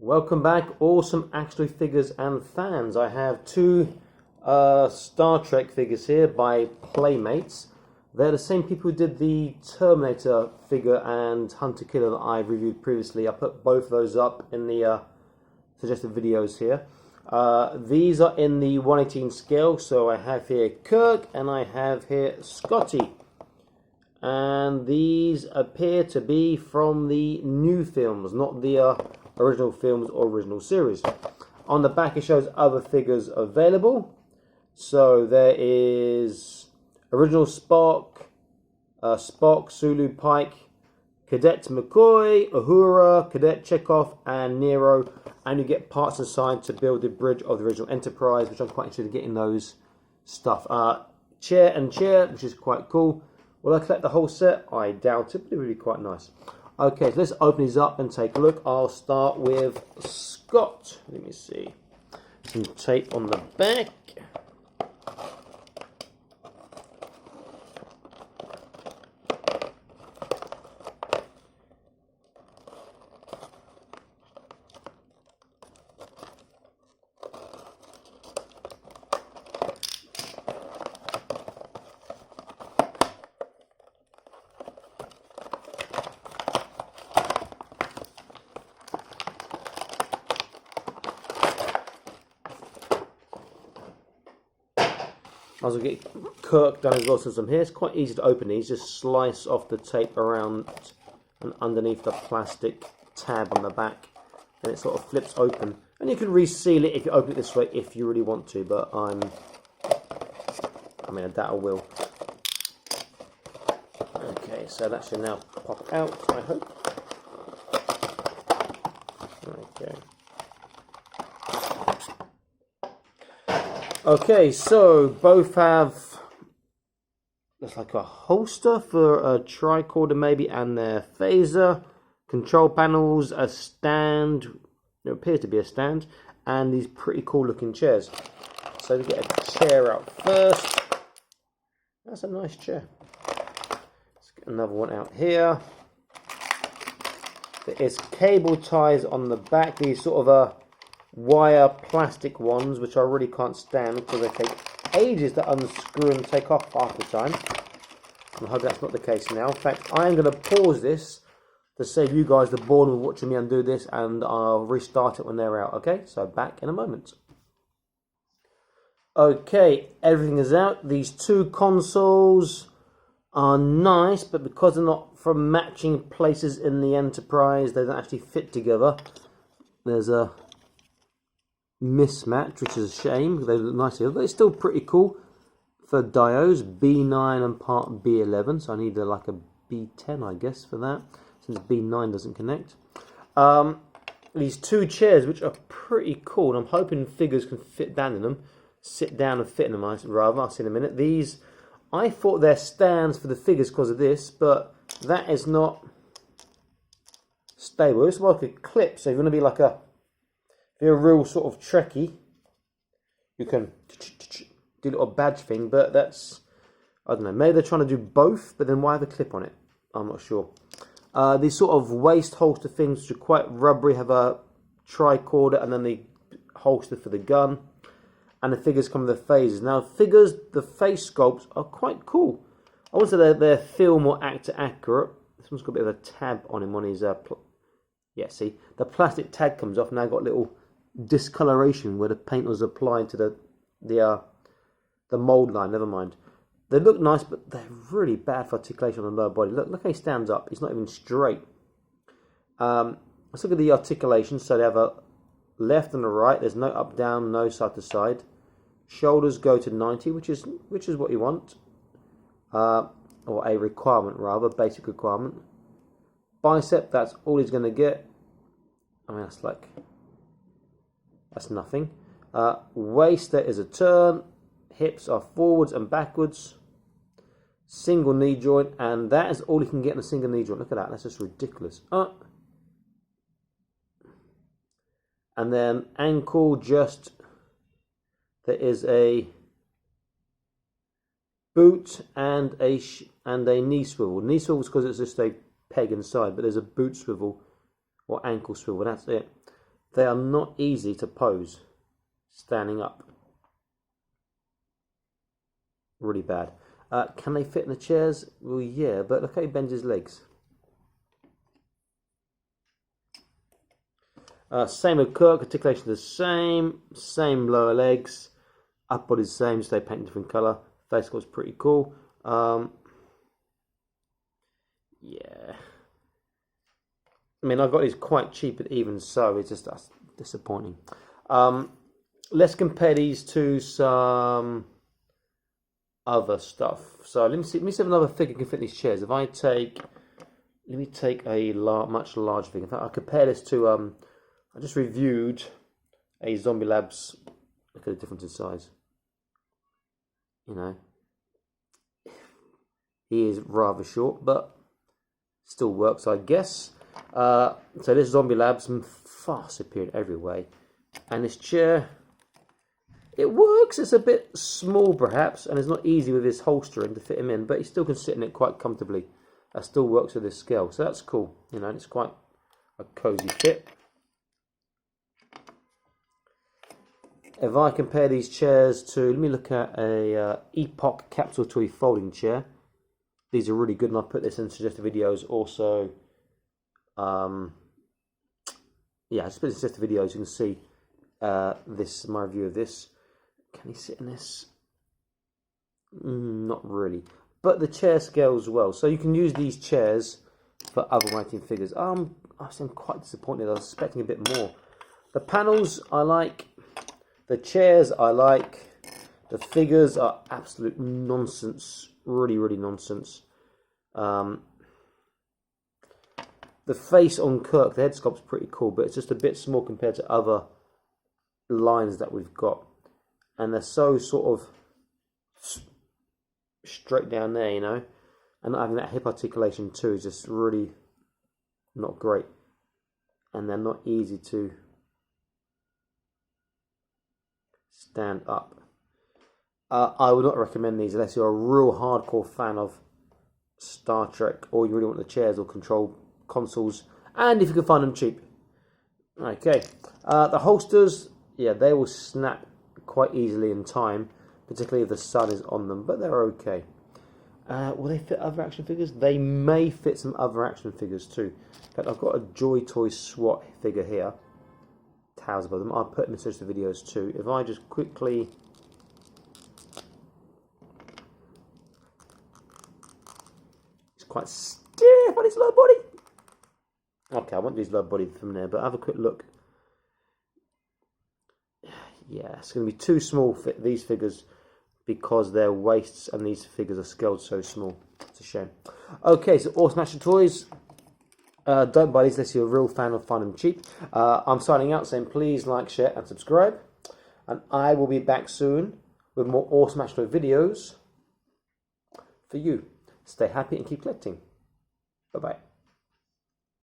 Welcome back, awesome action figures and fans. I have two Star Trek figures here by Playmates. They're the same people who did the Terminator figure and Hunter Killer that I've reviewed previously. I put both of those up in the suggested videos here. These are in the 1/18 scale, so I have here Kirk and I have here Scotty. And these appear to be from the new films, not the original films or original series. On the back it shows other figures available. So there is original Spock, Sulu, Pike, Cadet McCoy, Uhura, Cadet Chekhov, and Nero. And you get parts inside to build the bridge of the original Enterprise, which I'm quite interested in getting those stuff. Chair and chair, which is quite cool. Will I collect the whole set? I doubt it, but it would be quite nice. Okay, so let's open these up and take a look. I'll start with Scott. Let me see. Some tape on the back. I was going to get Kirk done as well since I'm here. It's quite easy to open these. Just slice off the tape around and underneath the plastic tab on the back. And it sort of flips open. And you can reseal it if you open it this way if you really want to. But I doubt I will. Okay, so that should now pop out, I hope. Okay. Okay, so both have, looks like a holster for a tricorder maybe, and their phaser, control panels, a stand, there appears to be a stand, and these pretty cool looking chairs. So we get a chair out first. That's a nice chair. Let's get another one out here. There is cable ties on the back, these sort of wire plastic ones, which I really can't stand because they take ages to unscrew and take off half the time. I hope that's not the case now. In fact, I am going to pause this to save you guys the boredom of watching me undo this, and I'll restart it when they're out. Okay, so back in a moment. Okay, everything is out. These two consoles are nice, but because they're not from matching places in the Enterprise, they don't actually fit together. There's a mismatch, which is a shame because they look nice here, but it's still pretty cool. For diodes, B9 and part B11, so I need like a B10 I guess for that, since B9 doesn't connect. These two chairs, which are pretty cool, and I'm hoping figures can fit down in them, sit down and fit in them rather. I'll see in a minute. These, I thought they're stands for the figures because of this, but that is not stable. It's like a clip, so if you want to be like if you're a real sort of Trekkie, you can do a little badge thing, but that's, I don't know, maybe they're trying to do both, but then why have a clip on it? I'm not sure. These sort of waist holster things, which are quite rubbery, have a tricorder and then the holster for the gun, and the figures come with the phases. Now, figures, the face sculpts are quite cool. I wouldn't say they're film or actor accurate. This one's got a bit of a tab on him on his, yeah, see, the plastic tag comes off, now got a little discoloration where the paint was applied to the mold line. Never mind. They look nice, but they're really bad for articulation on the lower body. Look how he stands up. He's not even straight. Let's look at the articulation. So they have a left and a right. There's no up down, no side to side. Shoulders go to 90, which is what you want, or a requirement rather, basic requirement. Bicep, that's all he's going to get. I mean, that's nothing. Waist, there is a turn. Hips are forwards and backwards. Single knee joint, and that is all you can get in a single knee joint. Look at that, that's just ridiculous. And then ankle, just, there is a boot and a knee swivel. Knee swivel is because it's just a peg inside, but there's a boot swivel or ankle swivel, that's it. They are not easy to pose standing up. Really bad. Can they fit in the chairs? Well, yeah, but look how he bends his legs. Same with Kirk, articulation the same lower legs, upper body's the same, just they paint different colour. Face sculpt's pretty cool. Yeah. I mean, I got these quite cheap, but even so, it's just that's disappointing. Let's compare these to some other stuff. So let me see if another figure can fit these chairs. If I take, let me take a much larger figure. In fact, I compare this to I just reviewed a Zombie Labs. Look at the difference in size. You know, he is rather short, but still works, I guess. So this Zombie Labs, far superior in every way. And this chair, it works. It's a bit small, perhaps, and it's not easy with his holstering to fit him in, but he still can sit in it quite comfortably. That still works with this scale, so that's cool. You know, and it's quite a cozy fit. If I compare these chairs to, let me look at a Epoch Capsule Toy folding chair. These are really good, and I'll put this in suggested videos also. Yeah, just put in suggested videos. You can see this, my review of this. Can he sit in this? Not really. But the chair scales well, so you can use these chairs for other writing figures. I'm quite disappointed. I was expecting a bit more. The panels I like. The chairs I like. The figures are absolute nonsense. Really, really nonsense. The face on Kirk, the head sculpt's pretty cool, but it's just a bit small compared to other lines that we've got. And they're so sort of straight down there, you know. And not having that hip articulation too is just really not great. And they're not easy to stand up. I would not recommend these unless you're a real hardcore fan of Star Trek, or you really want the chairs or control consoles, and if you can find them cheap. Okay, the holsters, yeah, they will snap quite easily in time, particularly if the sun is on them, but they're okay. Will they fit other action figures? They may fit some other action figures too. In fact, I've got a Joy Toy SWAT figure here. Towers above them. I'll put them in the videos too. If I just quickly... It's quite stiff on his lower body. Okay, I won't do his lower body from there, but have a quick look. Yeah, it's going to be too small for these figures because their waists and these figures are scaled so small. It's a shame. Okay, so Awesome Action Toys. Don't buy these unless you're a real fan or find them cheap. I'm signing out saying please like, share and subscribe. And I will be back soon with more Awesome Action Toy videos for you. Stay happy and keep collecting. Bye-bye.